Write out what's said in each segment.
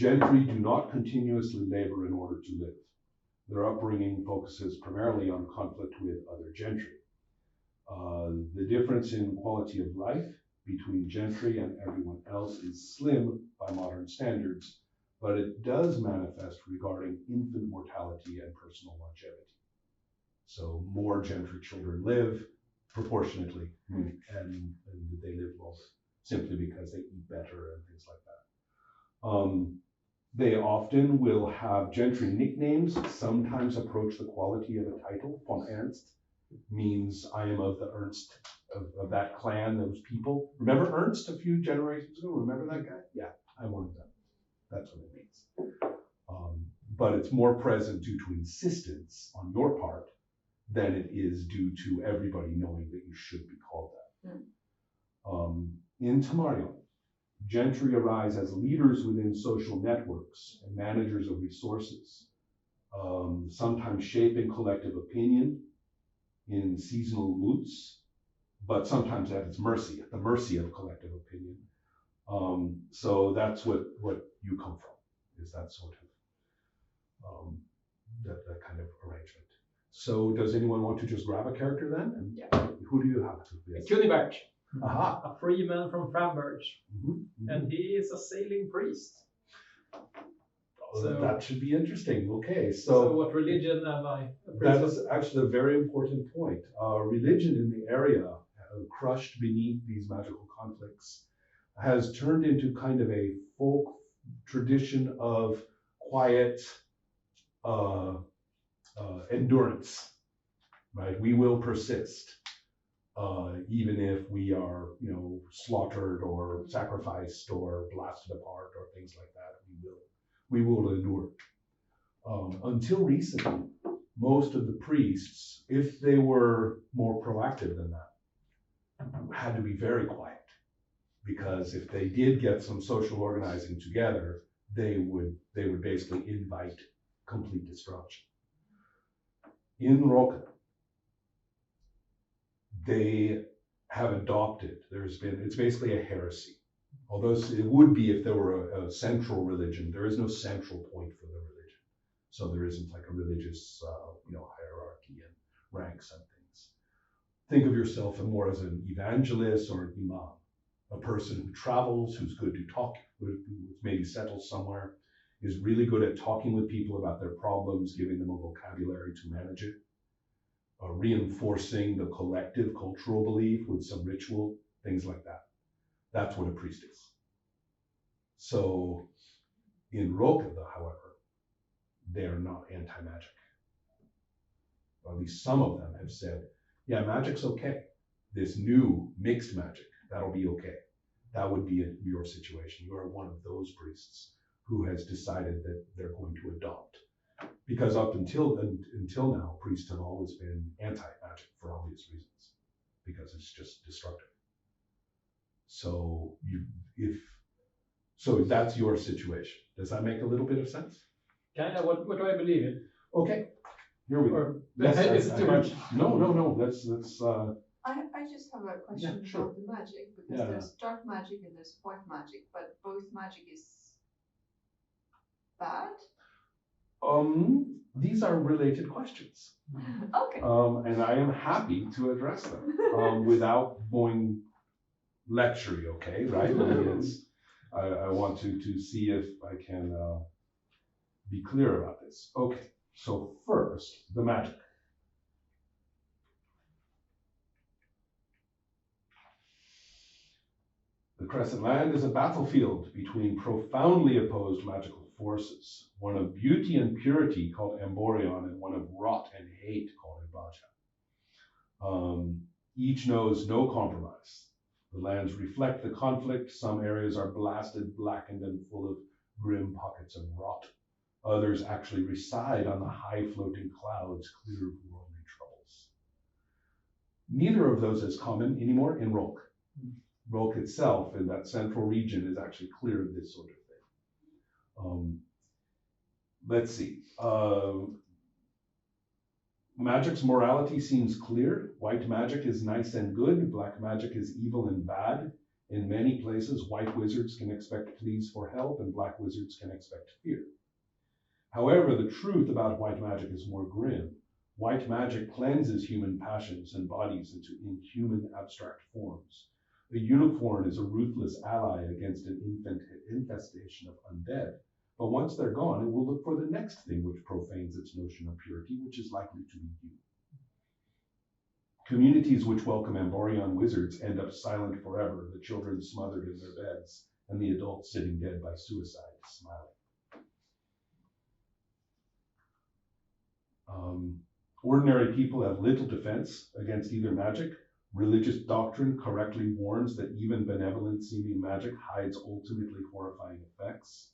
Gentry do not continuously labor in order to live. Their upbringing focuses primarily on conflict with other gentry. The difference in quality of life between gentry and everyone else is slim by modern standards, but it does manifest regarding infant mortality and personal longevity. So more gentry children live proportionately, and they live longer simply because they eat better and things like that. They often will have gentry nicknames, sometimes approach the quality of a title. Von Ernst means I am of the Ernst, of that clan, those people. Remember Ernst a few generations ago? Remember that guy? Yeah, I'm one of them. That's what it means. But it's more present due to insistence on your part than it is due to everybody knowing that you should be called that. In Tamarion, gentry arise as leaders within social networks and managers of resources, sometimes shaping collective opinion in seasonal moods, but sometimes at the mercy of collective opinion. So that's what you come from, is that sort of, that kind of arrangement. So does anyone want to just grab a character then? And yeah. Who do you have to be? Kunibert. Aha. A free man from Framberg. And he is a sailing priest. So that should be interesting. Okay, so what religion am I? That is actually a very important point. Religion in the area, crushed beneath these magical conflicts, has turned into kind of a folk tradition of quiet endurance, right? We will persist. Even if we are, slaughtered or sacrificed or blasted apart or things like that, we will endure. Until recently, most of the priests, if they were more proactive than that, had to be very quiet, because if they did get some social organizing together, they would basically invite complete destruction. In Roca, they have adopted, it's basically a heresy. Although it would be if there were a central religion, there is no central point for the religion. So there isn't like a religious, hierarchy and ranks and things. Think of yourself more as an evangelist or an imam, a person who travels, who's good to talk, who maybe settles somewhere, is really good at talking with people about their problems, giving them a vocabulary to manage it. Reinforcing the collective cultural belief with some ritual, things like that. That's what a priest is. So in Roca, however, they are not anti-magic. Or at least some of them have said, yeah, magic's okay. This new mixed magic, that'll be okay. That would be your situation. You are one of those priests who has decided that they're going to adopt. Because up until now, priests have always been anti-magic for obvious reasons, because it's just destructive. So so that's your situation. Does that make a little bit of sense? Kind of. What do I believe in? Okay, here we go. Is it too much? No. Let's. I just have a question about the magic, because there's dark magic and there's white magic, but both magic is bad. These are related questions. Okay. And I am happy to address them without going lecture-y, okay, right? I want to see if I can be clear about this. Okay, so first, the magic. The Crescent Land is a battlefield between profoundly opposed magical forces, one of beauty and purity called Emborion, and one of rot and hate called Ibaja. Each knows no compromise. The lands reflect the conflict. Some areas are blasted, blackened, and full of grim pockets of rot. Others actually reside on the high floating clouds, clear of worldly troubles. Neither of those is common anymore in Rolk. Rolk itself, in that central region, is actually clear of this sort of thing. Let's see. Magic's morality seems clear. White magic is nice and good. Black magic is evil and bad. In many places, white wizards can expect pleas for help and black wizards can expect fear. However, the truth about white magic is more grim. White magic cleanses human passions and bodies into inhuman abstract forms. The unicorn is a ruthless ally against an infestation of undead. But once they're gone, it will look for the next thing which profanes its notion of purity, which is likely to be you. Communities which welcome Amborion wizards end up silent forever, the children smothered in their beds, and the adults sitting dead by suicide, smiling. Ordinary people have little defense against either magic. Religious doctrine correctly warns that even benevolent-seeming magic hides ultimately horrifying effects.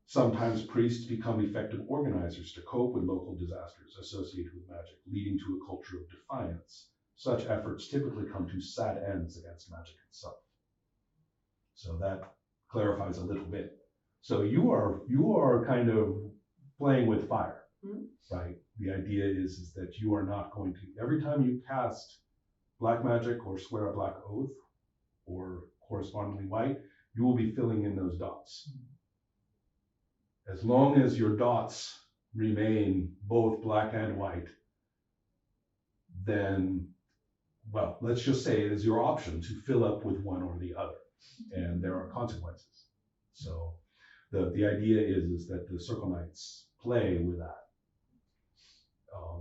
Sometimes priests become effective organizers to cope with local disasters associated with magic, leading to a culture of defiance. Such efforts typically come to sad ends against magic itself. So that clarifies a little bit. So you are kind of playing with fire, right? The idea is that you are not going to, every time you cast black magic or swear a black oath or correspondingly white, you will be filling in those dots. As long as your dots remain both black and white, then, well, let's just say it is your option to fill up with one or the other, and there are consequences. So the idea is that the Circle Knights play with that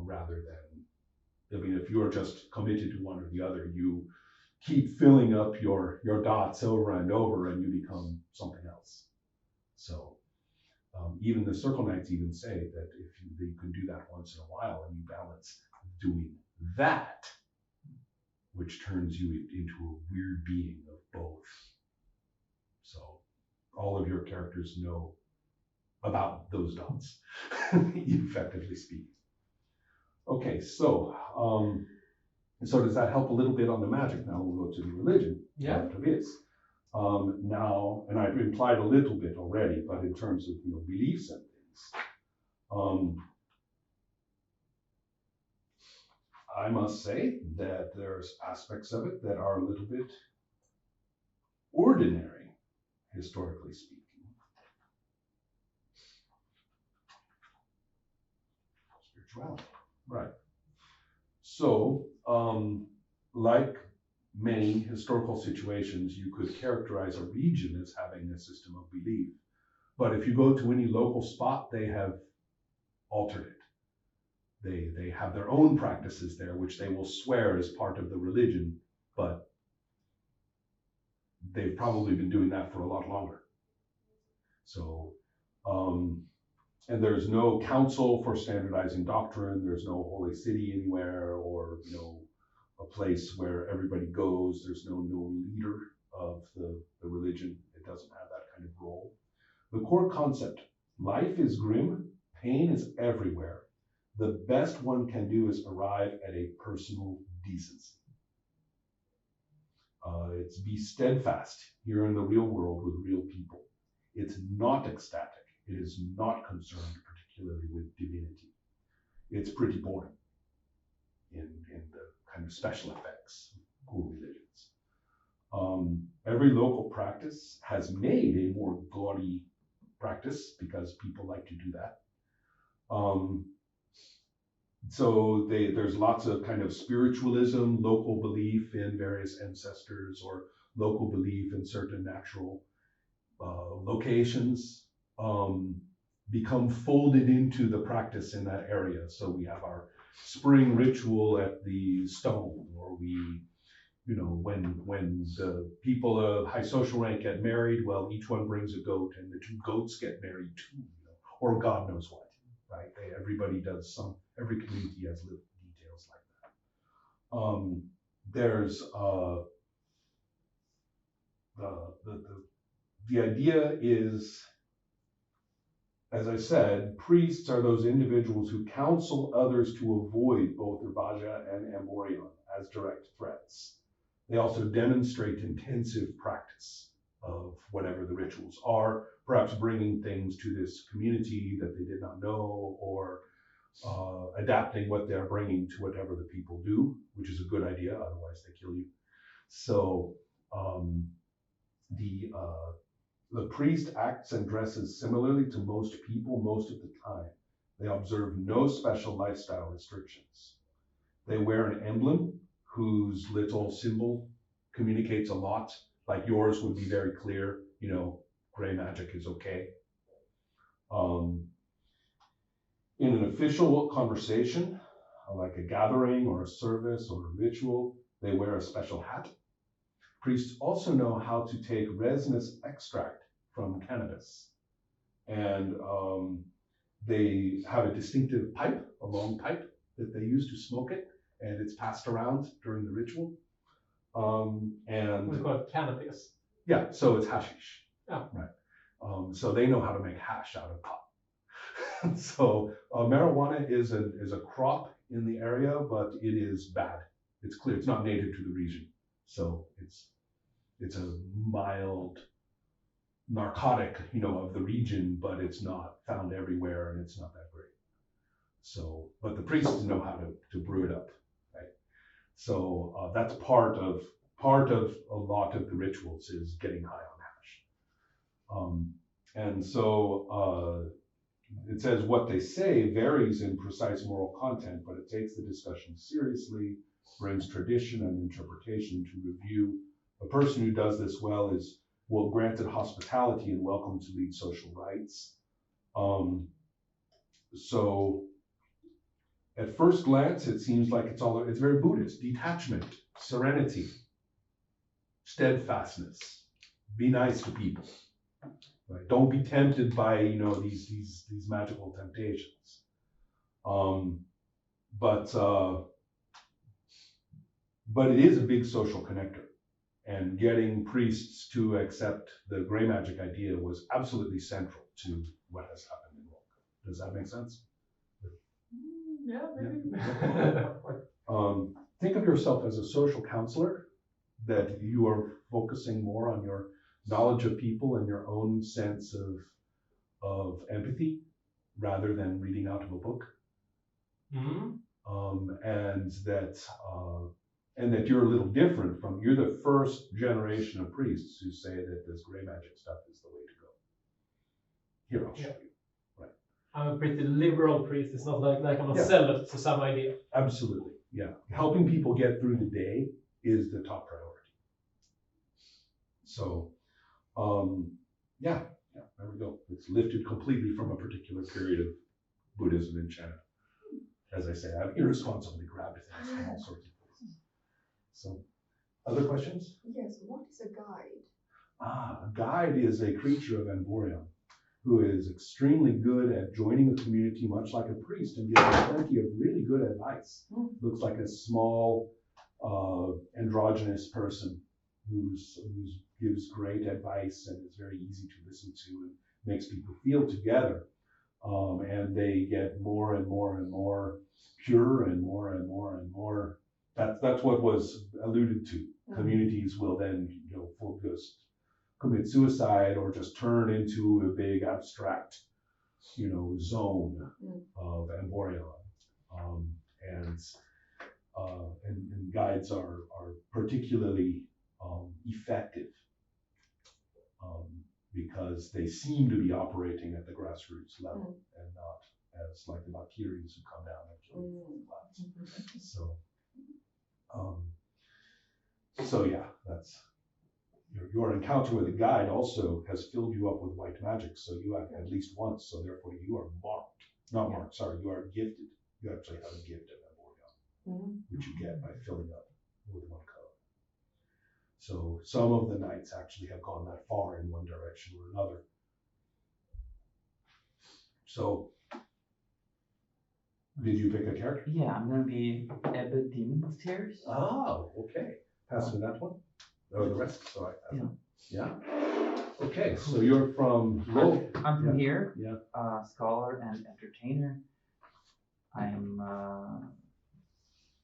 rather than, I mean, if you're just committed to one or the other, you keep filling up your dots over and over and you become something else. So even the Circle Knights even say that if you can do that once in a while and you balance doing that, which turns you into a weird being of both. So all of your characters know about those dots, effectively speaking. Okay, so does that help a little bit on the magic? Now we'll go to the religion. Yeah. Part of it. Now, and I've implied a little bit already, but in terms of beliefs and things, I must say that there's aspects of it that are a little bit ordinary, historically speaking. Spirituality, right? So, like many historical situations, you could characterize a region as having a system of belief. But if you go to any local spot, they have altered it. They have their own practices there, which they will swear as part of the religion, but they've probably been doing that for a lot longer. So, and there's no council for standardizing doctrine. There's no holy city anywhere, or a place where everybody goes. There's no leader of the religion. It doesn't have that kind of role. The core concept: life is grim, pain is everywhere. The best one can do is arrive at a personal decency. It's be steadfast here in the real world with real people. It's not ecstatic. It is not concerned particularly with divinity. It's pretty boring in the kind of special effects of cool religions. Every local practice has made a more gaudy practice because people like to do that. So there's lots of kind of spiritualism, local belief in various ancestors, or local belief in certain natural locations become folded into the practice in that area. So we have our spring ritual at the stone, or we, when the people of high social rank get married, well, each one brings a goat and the two goats get married too, or God knows what, right? Everybody does every community has little details like that. There's the idea is, as I said, priests are those individuals who counsel others to avoid both Urbaja and Amborion as direct threats. They also demonstrate intensive practice of whatever the rituals are, perhaps bringing things to this community that they did not know, or adapting what they're bringing to whatever the people do, which is a good idea, otherwise they kill you. So Um, the priest acts and dresses similarly to most people most of the time. They observe no special lifestyle restrictions. They wear an emblem whose little symbol communicates a lot. Like yours would be very clear, you know, gray magic is okay. In an official conversation, like a gathering or a service or a ritual, they wear a special hat. Priests also know how to take resinous extract from cannabis. And they have a distinctive pipe, a long pipe that they use to smoke it, and it's passed around during the ritual. And We call it cannabis. yeah, so it's hashish. Yeah. Right. So they know how to make hash out of pot. So marijuana is a crop in the area, but it is bad. It's clear it's not native to the region, so it's a mild narcotic, you know, of the region, but it's not found everywhere, and it's not that great. So, but the priests know how to brew it up, right? So that's part of a lot of the rituals is getting high on hash. And so it says what they say varies in precise moral content, but it takes the discussion seriously, brings tradition and interpretation to review. A person who does this well is granted hospitality and welcome to lead social rites. So at first glance, it seems like it's very Buddhist: detachment, serenity, steadfastness. Be nice to people. Right? Don't be tempted by, you know, these magical temptations. But it is a big social connector, and getting priests to accept the gray magic idea was absolutely central to what has happened in Rome. Does that make sense? Yeah, maybe. Yeah. Think of yourself as a social counselor, that you are focusing more on your knowledge of people and your own sense of empathy rather than reading out of a book. Mm-hmm. And that you're a little different you're the first generation of priests who say that this gray magic stuff is the way to go. Here, I'll show you. Right. I'm a pretty liberal priest. It's not like I'm a Yeah. zealot to some idea. Absolutely, yeah. Helping people get through the day is the top priority. So, yeah, there we go. It's lifted completely from a particular period of Buddhism in China. As I say, I've irresponsibly grabbed things from all sorts of places. So, other questions? Yes, what is a guide? A guide is a creature of Amborion who is extremely good at joining a community, much like a priest, and giving plenty of really good advice. Looks like a small androgynous person who gives great advice and is very easy to listen to and makes people feel together. And they get more and more and more pure and more and more and more. That's what was alluded to. Communities will then, you know, just commit suicide or just turn into a big abstract, you know, zone of Amborion. And guides are particularly effective because they seem to be operating at the grassroots level and not as like the Valkyries who come down and kill the clouds. So yeah, that's your encounter with a guide also has filled you up with white magic. So you have at least once. So therefore you are marked. Not marked. Sorry, you are gifted. You actually have a gift of Amborion, which you get by filling up with one color. So some of the knights actually have gone that far in one direction or another. So, did you pick a character? Yeah, I'm gonna be Ebba Demon Tears. Oh, okay. Pass me that one. Or the rest. So yeah. Okay, so you're from I'm from here. Yeah. Scholar and entertainer. I'm.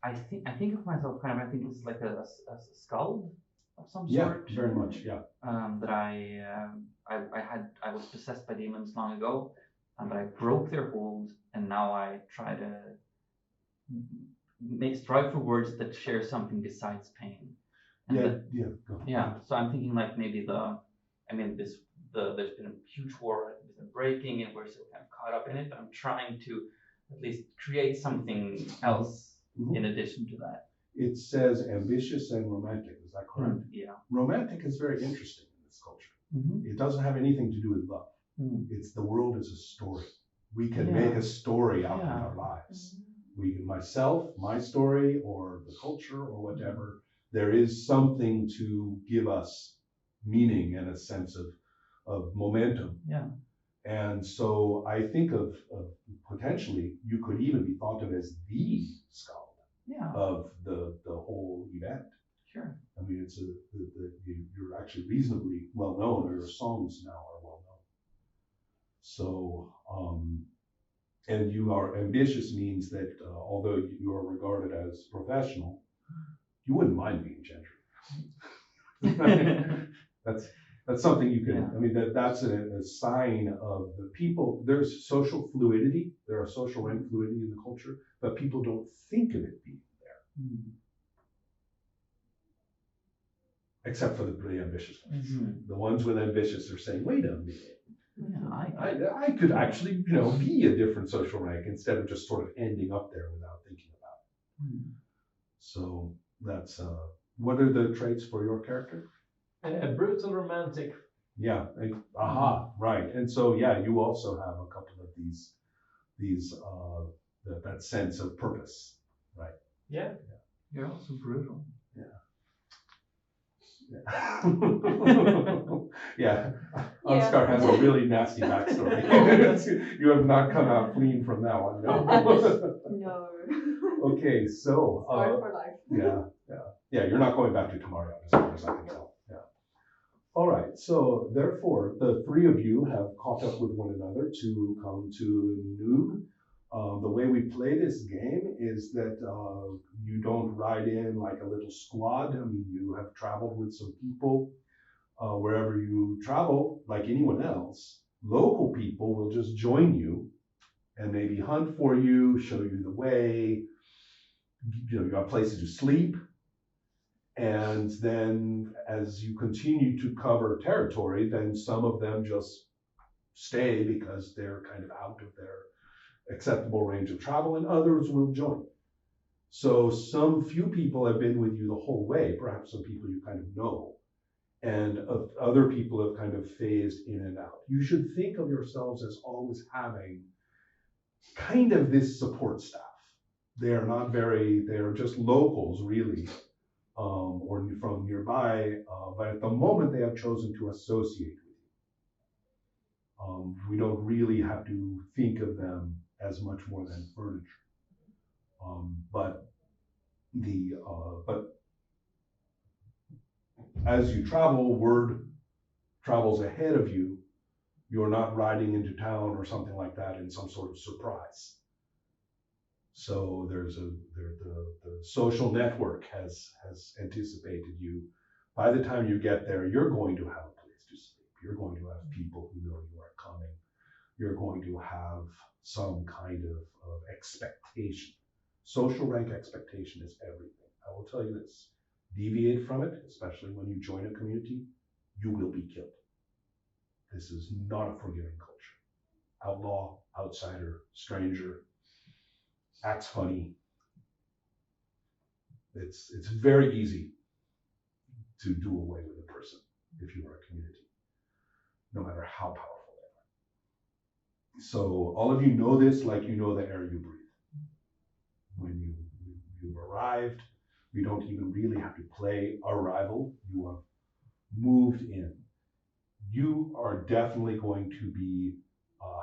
I think of myself kind of. I think it's like a skald of some sort. Yeah, very much. Yeah. That I was possessed by demons long ago, but I broke their hold, and now I try to strive for words that share something besides pain. And Yeah, yeah, go. yeah, so I'm thinking like maybe there's been a huge war, there's been breaking, and we're still kind of caught up in it. But I'm trying to at least create something else Mhm. in addition to that. It says ambitious and romantic. Is that correct? Yeah. Romantic is very interesting in this culture. Mm-hmm. It doesn't have anything to do with love. Mm. It's the world is a story. We can Yeah. make a story out of Yeah. our lives. We can, myself, my story, or the culture, or whatever. There is something to give us meaning and a sense of momentum. Yeah. And so I think of potentially you could even be thought of as the skald of the whole event. Sure. I mean, it's you're actually reasonably well known, or your songs now are well known. So, and you are ambitious means that although you are regarded as professional, you wouldn't mind being gentry. That's something you can. Yeah. I mean, that's a sign of the people. There's social fluidity. There are social rank fluidity in the culture, but people don't think of it being there. Mm. Except for the ambitious ones. Mm-hmm. The ones with ambitious are saying, wait a minute. Yeah, I could actually, be a different social rank instead of just sort of ending up there without thinking about it. Mm. So that's, what are the traits for your character? Brutal romantic. Yeah, right. And so, yeah, you also have a couple of these, that sense of purpose, right? Yeah. You're also brutal. Yeah. Oscar has a really nasty backstory. You have not come out clean from that one, no. No. Okay, so Sorry for life. yeah. You're not going back to Tamarion as far as I can tell. Yeah. All right. So therefore, the three of you have caught up with one another to come to noon. The way we play this game is that you don't ride in like a little squad. I mean, you have traveled with some people. Wherever you travel, like anyone else, local people will just join you and maybe hunt for you, show you the way. You have places to sleep. And then as you continue to cover territory, then some of them just stay because they're kind of out of their acceptable range of travel, and others will join. So some few people have been with you the whole way, perhaps some people you kind of know, and other people have kind of phased in and out. You should think of yourselves as always having kind of this support staff. They are just locals really, or from nearby, but at the moment they have chosen to associate with you. We don't really have to think of them as much more than furniture. But as you travel, word travels ahead of you. You're not riding into town or something like that in some sort of surprise. So the social network has anticipated you. By the time you get there, you're going to have a place to sleep. You're going to have people who know you are coming. You're going to have some kind of expectation. Social rank expectation is everything. I will tell you this. Deviate from it, especially when you join a community, you will be killed. This is not a forgiving culture. Outlaw, outsider, stranger, acts funny. It's very easy to do away with a person if you are a community, no matter how powerful they are. So all of you know this like you know the air you breathe. When you've arrived, you don't even really have to play arrival. You have moved in. You are definitely going to be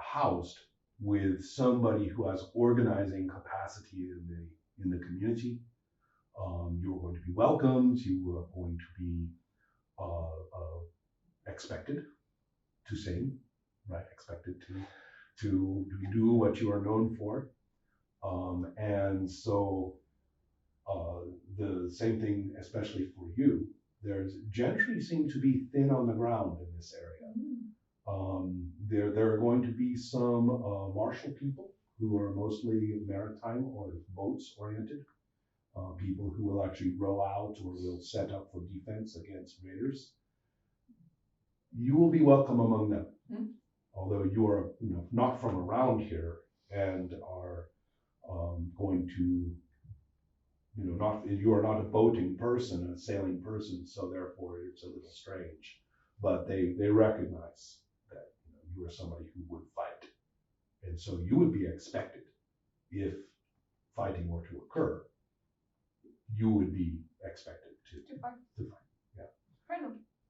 housed with somebody who has organizing capacity in the community. You're going to be welcomed. You are going to be expected to sing, right? Expected to do what you are known for. And so the same thing, especially for you, gentry seem to be thin on the ground in this area. There are going to be some martial people who are mostly maritime or boats oriented. people who will actually row out or will set up for defense against raiders, you will be welcome among them. Although you are, not from around here and are going to, you are not a boating person, a sailing person, so therefore it's a little strange. But they recognize that you are somebody who would fight, and so you would be expected, if fighting were to occur, you would be expected to To fight. fight.